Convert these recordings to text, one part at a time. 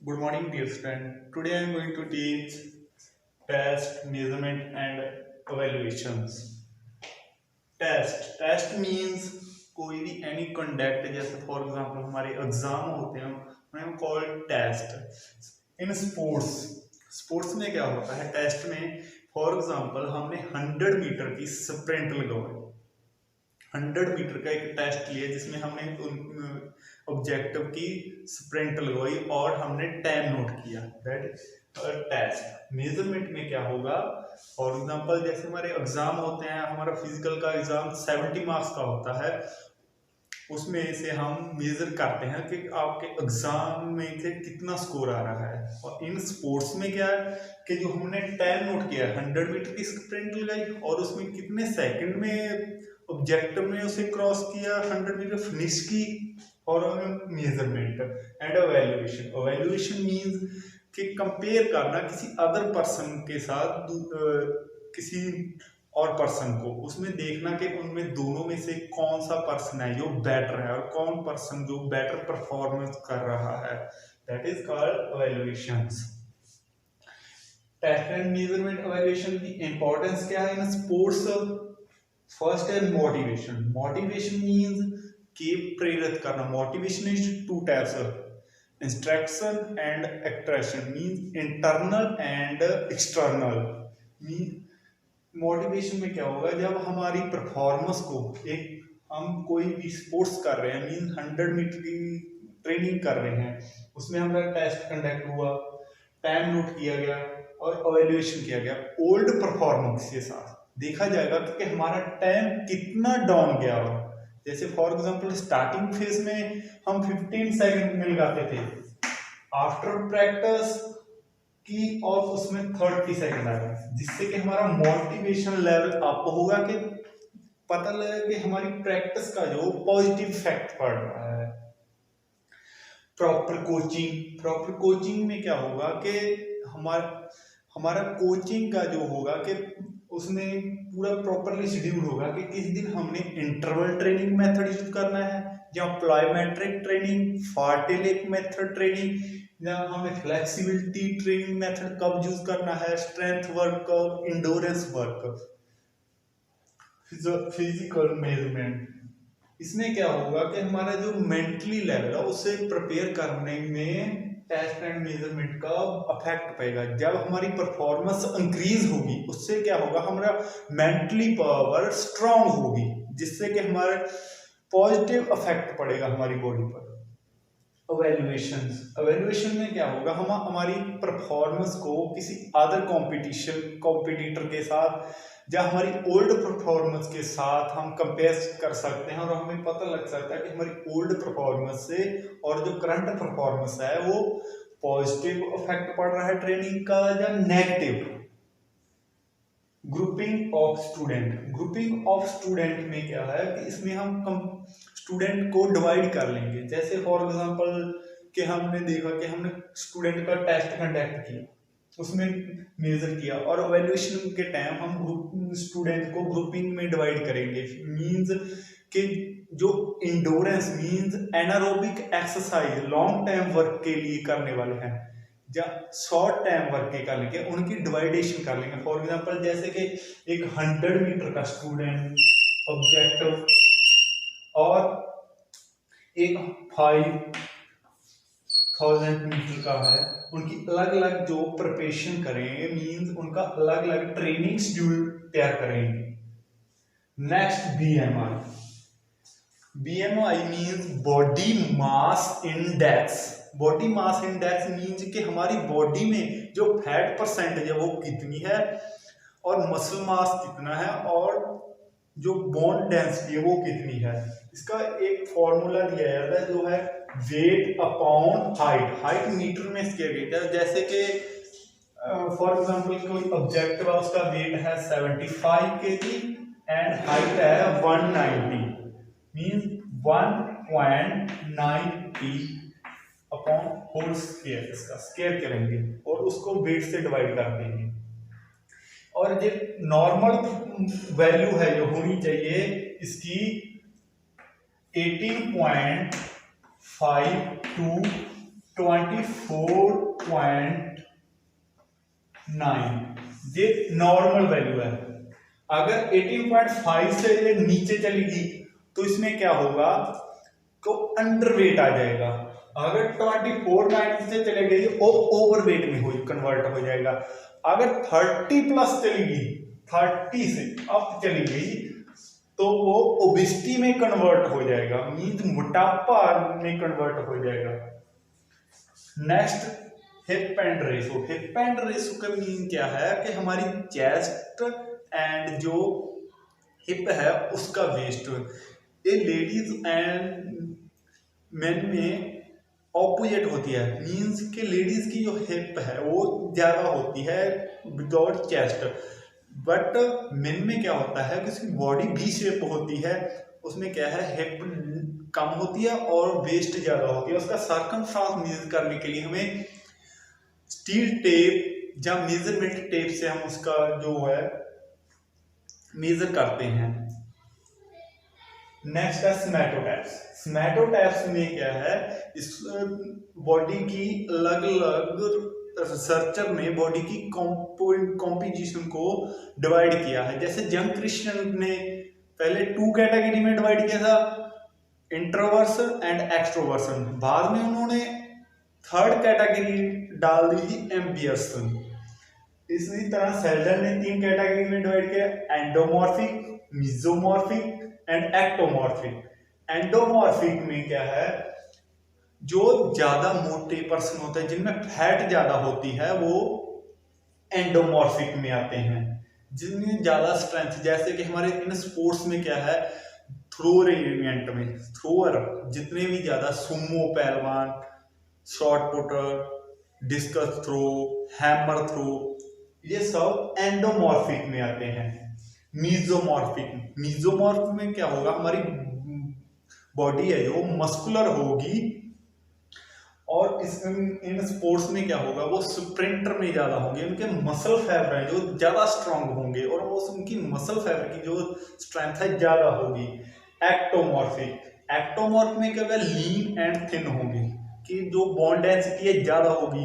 Good morning, dear student. Today I am going to teach test, measurement, and evaluations. Test means कोई भी any conduct, जैसे for example हमारे exam होते हैं उन्हें हम call test in sports. Sports में क्या होता है, टेस्ट में फॉर एग्जांपल हमने 100 मीटर की स्प्रिंट लगवाई। 100 मीटर का एक टेस्ट लिया जिसमें हमने ऑब्जेक्टिव की स्प्रिंट लगवाई और हमने टाइम नोट किया, दैट टेस्ट। मेजरमेंट में क्या होगा, फॉर एग्जांपल जैसे हमारे एग्जाम होते हैं, हमारा फिजिकल का एग्जाम 70 मार्क्स का होता है, उसमें से हम मेजर करते हैं कि आपके एग्जाम में से कितना स्कोर आ रहा है। और इन स्पोर्ट्स में क्या है कि जो हमने टाइम नोट किया, 100 मीटर की स्प्रिंट लगाई और उसमें कितने सेकंड में ऑब्जेक्टिव में उसे क्रॉस किया, 100 मीटर फिनिश की। और measurement and evaluation. Evaluation means कि कंपेयर करना किसी अदर पर्सन के साथ, किसी और पर्सन को, उसमें देखना कि उनमें दोनों में से कौन सा पर्सन है जो बेटर है और कौन पर्सन जो बेटर परफॉर्मेंस कर रहा है, that is called evaluations. Test and measurement evaluation की इंपॉर्टेंस क्या है इन स्पोर्ट्स। फर्स्ट है मोटिवेशन। मोटिवेशन मींस कि प्रेरित करना। Motivation is two types of instruction and expression, means internal and external. Motivation में क्या होगा, जब हमारी परफॉर्मेंस को, एक हम कोई भी स्पोर्ट्स कर रहे हैं, मीन 100 मीटर की ट्रेनिंग कर रहे हैं, उसमें हमारा टेस्ट कंडक्ट हुआ, टाइम नोट किया गया और एवेल्युएशन किया गया। ओल्ड परफॉर्मेंस के साथ देखा जाएगा कि हमारा टाइम कितना डाउन गया। और जैसे फॉर एग्जांपल स्टार्टिंग फेज में हम 15 सेकंड में लगाते थे, आफ्टर प्रैक्टिस की और उसमें 30 सेकंड आ गए, जिससे कि हमारा मोटिवेशन लेवल अप होगा, कि पता लगे कि हमारी प्रैक्टिस का जो पॉजिटिव इफेक्ट पड़ रहा है। प्रॉपर कोचिंग में क्या होगा कि हमारा हमारा कोचिंग का जो होगा कि उसमें पूरा प्रॉपरली शेड्यूल होगा कि किस दिन हमने इंटरवल ट्रेनिंग मेथड यूज करना है, या प्लायोमेट्रिक ट्रेनिंग, फार्टेलिक मेथड ट्रेनिंग, या हमें फ्लेक्सिबिलिटी ट्रेनिंग मेथड कब यूज करना है, स्ट्रेंथ वर्क कब, इंडोरेंस वर्क, फिजिकल मेजरमेंट। इसमें क्या होगा कि हमारा जो मेंटली लेवल है उसे प्रिपेयर करने में टेस्ट एंड मेजरमेंट का अफेक्ट पड़ेगा। जब हमारी परफॉर्मेंस इंक्रीज होगी, उससे क्या होगा, हमारा मेंटली पावर स्ट्रांग होगी, जिससे कि हमारे पॉजिटिव इफेक्ट पड़ेगा हमारी बॉडी पर। एवेल्युएशन में क्या होगा, हम हमारी परफॉर्मेंस को किसी अदर कॉम्पिटिटर के साथ या हमारी ओल्ड परफॉर्मेंस के साथ हम कंपेयर कर सकते हैं, और हमें पता लग सकता है कि हमारी ओल्ड परफॉर्मेंस से और जो करंट परफॉर्मेंस है वो पॉजिटिव इफेक्ट पड़ रहा है ट्रेनिंग का या नेगेटिव। ग्रुपिंग ऑफ स्टूडेंट में क्या है कि इसमें हम स्टूडेंट को डिवाइड कर लेंगे। जैसे फॉर एग्जांपल कि हमने देखा कि हमने स्टूडेंट का टेस्ट कंडक्ट किया, उसमें मेजर किया, और एवेल्युएशन के टाइम हम ग्रुप स्टूडेंट को ग्रुपिंग में डिवाइड करेंगे। मींस कि जो endurance means anaerobic exercise long time work के लिए करने वाले हैं, या शॉर्ट टाइम वर्क के कर लेंगे, उनकी डिवाइडेशन कर लेंगे। फॉर एग्जांपल जैसे कि एक 100 मीटर का स्टूडेंट ऑब्जेक्टिव और एक 5000 मीटर का है, उनकी अलग अलग जो प्रिपरेशन करेंगे, मींस उनका अलग अलग ट्रेनिंग शेड्यूल तैयार करेंगे। Next BMI means body mass index. Body mass index means कि हमारी बॉडी में जो फैट परसेंटेज है वो कितनी है, और मसल मास कितना है, और जो बोन डेंसिटी है वो कितनी है। इसका एक फॉर्मूला दिया जाता है जो है weight upon height. Height metre में स्केल किया जाता है। जैसे कि फॉर एग्जांपल कोई ऑब्जेक्ट है, उसका वेट है 75 केजी एंड हाइट है 190, मींस 1.90 अपॉन होल स्क्वायर, इसका स्क्वायर करेंगे और उसको वेट से डिवाइड कर देंगे। और जो नॉर्मल वैल्यू है जो होनी चाहिए इसकी 18.52 24.9 ये नॉर्मल वैल्यू है। अगर 18.5 से ये नीचे चलेगी तो इसमें क्या होगा, तो अंडरवेट आ जाएगा। अगर 24.9 से चले गई वो ओवरवेट में हो कन्वर्ट हो जाएगा। अगर 30 प्लस चलेगी, 30 से अप चली गई तो वो ओबेसिटी में कन्वर्ट हो जाएगा, मींस मोटापा में कन्वर्ट हो जाएगा। Next hip and ratio. Hip and ratio का मीन क्या है कि हमारी चेस्ट एंड जो हिप है उसका वेस्ट, ये लेडीज एंड मेन में ऑपोजिट होती है। मींस कि लेडीज की जो हिप है वो ज्यादा होती है विदाउट चेस्ट, बट मेन में क्या होता है कि उसकी बॉडी भी शेप होती है, उसमें क्या है हिप कम होती है और वेस्ट ज्यादा होती है। उसका सर्कमफ्रेंस मेजर करने के लिए हमें स्टील टेप या मेजरमेंट टेप से हम उसका जो है मेजर करते हैं। नेक्स्ट है स्मैटोटैप्स। स्मैटोटैप्स में क्या है, इस बॉडी की अलग अलग रिसर्चर ने बॉडी की कॉम्पोजिशन को डिवाइड किया है। जैसे जंग क्रिश्चियन ने पहले 2 कैटेगरी में डिवाइड किया था, इंट्रोवर्सन एंड एक्सट्रोवर्सन। बाद में उन्होंने 3rd कैटेगरी डाल दी थी, एम्बियर्सन। इसी तरह सेल्डन ने 3 कैटेगरी में डिवाइड किया, एंडोमॉर्फिक, मिजोमॉर्फिक एंड एक्टोमॉर्फिक। एंडोमॉर्फिक में क्या है, जो ज्यादा मोटे पर्सन होते हैं जिनमें फैट ज्यादा होती है वो एंडोमॉर्फिक में आते हैं। जिनमें ज्यादा स्ट्रेंथ, जैसे कि हमारे इन स्पोर्ट्स में क्या है, थ्रोअर इवेंट में थ्रोअर जितने भी ज्यादा सुमो पहलवान, shot putter, discus throw, hammer throw, ये सब एंडोमॉर्फिक में आते हैं। मीजोमॉर्फिक में क्या होगा, हमारी बॉडी है जो मस्कुलर होगी और इन स्पोर्ट्स में क्या होगा, वो स्प्रिंटर में ज्यादा होंगे, उनके मसल फाइबर है जो ज्यादा स्ट्रांग होंगे और वो उनकी मसल फाइबर की जो स्ट्रेंथ है ज्यादा होगी। एक्टोमॉर्फ में क्या होगा, लीन एंड थिन होंगे कि जो बोन डेंसिटी है ज्यादा होगी।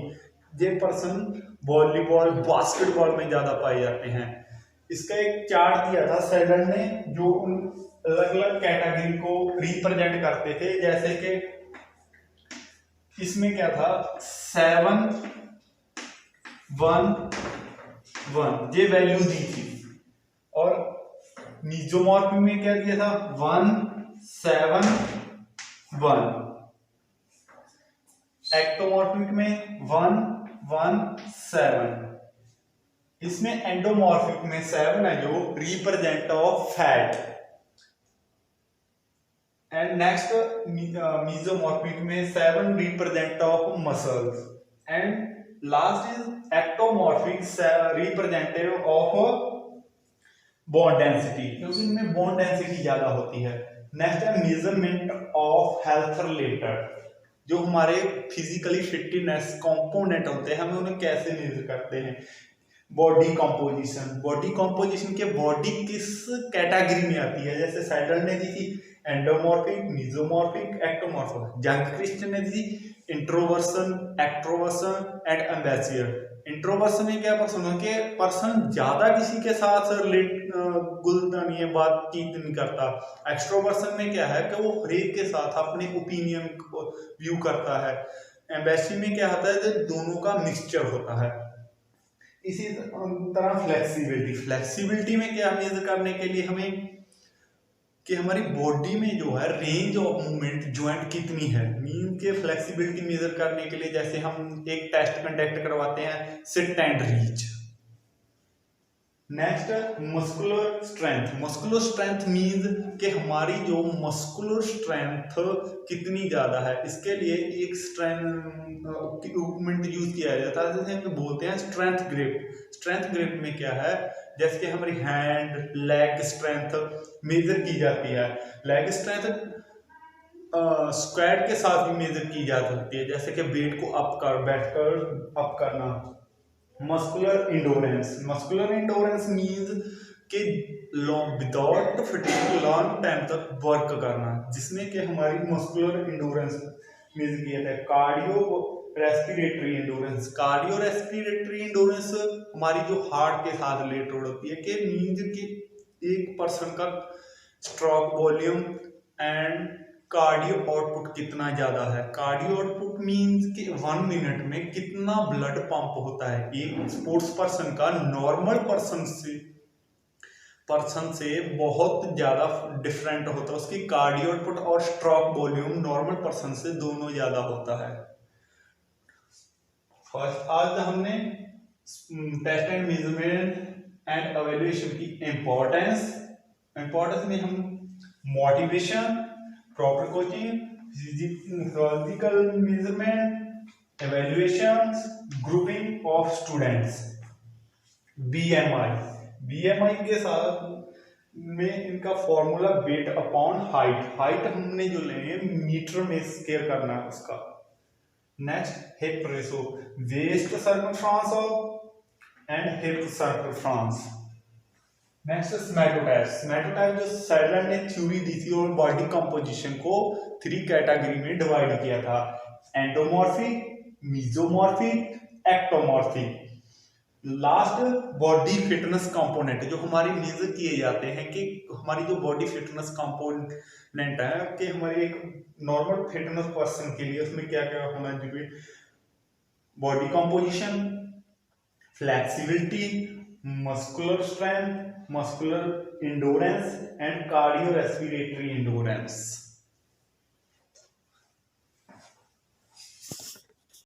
ये पर्सन वॉलीबॉल, बास्केटबॉल में ज्यादा पाए जाते हैं। इसका एक चार्ट दिया था सेडन ने जो उन अलग अलग कैटेगरी को रिप्रेजेंट करते थे। जैसे कि इसमें क्या था, 7 1 1 ये वैल्यू दी थी, और मीजोमॉर्फ में क्या दिया था, 1 7 1। एक्टोमॉर्फिक में 1 1 7। इसमें एंडोमॉर्फिक में 7 है जो represent of fat. And next mesomorphic में 7 represent of muscles. And last is ectomorphic representative of bone density, क्योंकि इनमें बोन डेंसिटी ज्यादा होती है। नेक्स्ट है मेजरमेंट ऑफ हेल्थ रिलेटेड, जो हमारे फिजिकली फिटनेस कंपोनेंट होते हैं, हमें उन्हें कैसे मेजर करते हैं। बॉडी कंपोजिशन के बॉडी किस कैटेगरी में आती है, जैसे साइडल ने दी थी एंडोमॉर्फिक, मीजोमॉर्फिक, एक्टोमॉर्फिक। जंग क्रिश्चियन ने दी इंट्रोवर्सन, एक्ट्रोवर्सन एंड एम्बेसियर। इंट्रोवर्सन में क्या पर्सन है कि पर्सन ज्यादा किसी के साथ रिलेट गुलता नहीं है, बातचीत नहीं करता। एक्सट्रोवर्सन में क्या है कि वो हरेक के साथ अपने ओपिनियन को व्यू करता है। एम्बेसी में क्या होता है, दोनों का मिक्सचर होता है। इसी तरह फ्लेक्सिबिलिटी में क्या मेजर करने के लिए हमें कि हमारी बॉडी में जो है रेंज ऑफ मूवमेंट ज्वाइंट कितनी है, मीन के फ्लेक्सिबिलिटी मेजर करने के लिए जैसे हम एक टेस्ट कंडक्ट करवाते हैं, sit and reach. Next muscular strength means कि हमारी जो मस्कुलर स्ट्रेंथ कितनी ज्यादा है, इसके लिए एक स्ट्रेंथ इक्विपमेंट यूज किया जाता है जैसे हम बोलते हैं स्ट्रेंथ ग्रिप में क्या है, जैसे कि हमारी हैंड लेग स्ट्रेंथ मेजर की जाती है। लेग स्ट्रेंथ स्क्वाट के साथ भी मेजर की जा सकती है, जैसे कि वेट को बैठकर अप करना। मस्कुलर इंडोरेंस मीन्स कि विदाउट फटीग लॉन्ग टाइम तक वर्क करना, जिसमें कि हमारी मस्कुलर इंडोरेंस मेजर किया जाता है। Respiratory endurance. Cardio respiratory endurance हमारी जो हार्ट के साथ रिलेटेड होती है, कि मीन्स कि एक पर्सन का stroke volume and cardio output कितना ज्यादा है। कार्डियो आउटपुट मींस कि 1 मिनट में कितना ब्लड पंप होता है। एक स्पोर्ट्स पर्सन का नॉर्मल पर्सन से बहुत ज्यादा डिफरेंट होता है, उसकी कार्डियो आउटपुट और स्ट्रोक वॉल्यूम नॉर्मल पर्सन से दोनों ज्यादा होता है। फर्स्ट आज हमने test and measurement and evaluation की इंपॉर्टेंस में हम motivation, proper coaching, physical measurement, evaluation, grouping of students, BMI के साथ में इनका फॉर्मूला वेट अपॉन हाइट हमने जो लेंगे मीटर में स्केयर करना है उसका। Next hip ratio, waist circumference and hip circumference. Next somatotype जो सैडलर ने थ्योरी दी थी और बॉडी कंपोजिशन को 3 कैटेगरी में डिवाइड किया था, endomorphic, mesomorphic, ectomorphic. Last body fitness component जो हमारे मेजर किए जाते हैं कि हमारी जो बॉडी फिटनेस कंपोनेंट है कि हमारी एक नॉर्मल फिटनेस पर्सन के लिए उसमें क्या क्या होना चाहिए, body composition, flexibility, muscular strength, muscular endurance and cardio respiratory endurance.